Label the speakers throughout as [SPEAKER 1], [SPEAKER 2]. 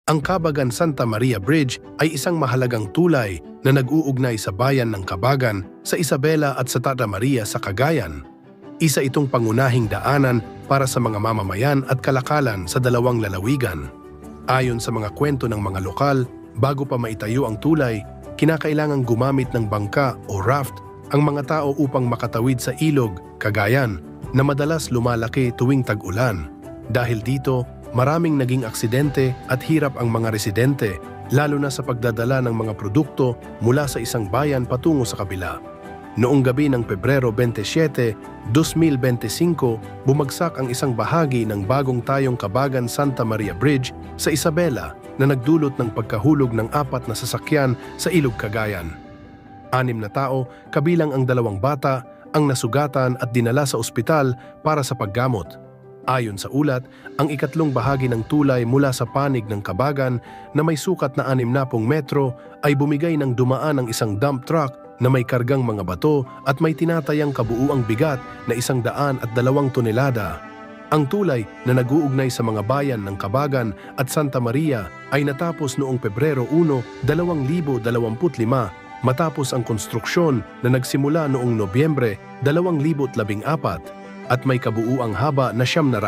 [SPEAKER 1] Ang Cabagan Santa Maria Bridge ay isang mahalagang tulay na nag-uugnay sa bayan ng Cabagan, sa Isabela at sa Santa Maria sa Cagayan. Isa itong pangunahing daanan para sa mga mamamayan at kalakalan sa dalawang lalawigan. Ayon sa mga kwento ng mga lokal, bago pa maitayo ang tulay, kinakailangang gumamit ng bangka o raft ang mga tao upang makatawid sa ilog, Cagayan, na madalas lumalaki tuwing tag-ulan. Dahil dito, maraming naging aksidente at hirap ang mga residente, lalo na sa pagdadala ng mga produkto mula sa isang bayan patungo sa kabila. Noong gabi ng Pebrero 27, 2025, bumagsak ang isang bahagi ng bagong tayong Cabagan Santa Maria Bridge sa Isabela na nagdulot ng pagkahulog ng 4 na sasakyan sa ilog Cagayan. 6 na tao, kabilang ang 2 bata, ang nasugatan at dinala sa ospital para sa paggamot. Ayon sa ulat, ang ikatlong bahagi ng tulay mula sa panig ng Cabagan na may sukat na 60 metro ay bumigay ng dumaan ng isang dump truck na may kargang mga bato at may tinatayang kabuuang bigat na 102 tonelada. Ang tulay na nag-uugnay sa mga bayan ng Cabagan at Santa Maria ay natapos noong Pebrero 1, 2025 matapos ang konstruksyon na nagsimula noong Nobyembre 2014 at may kabuuang haba na 900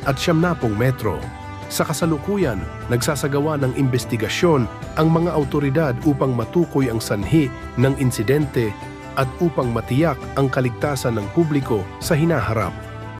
[SPEAKER 1] at 90 metro. Sa kasalukuyan, nagsasagawa ng investigasyon ang mga awtoridad upang matukoy ang sanhi ng insidente at upang matiyak ang kaligtasan ng publiko sa hinaharap.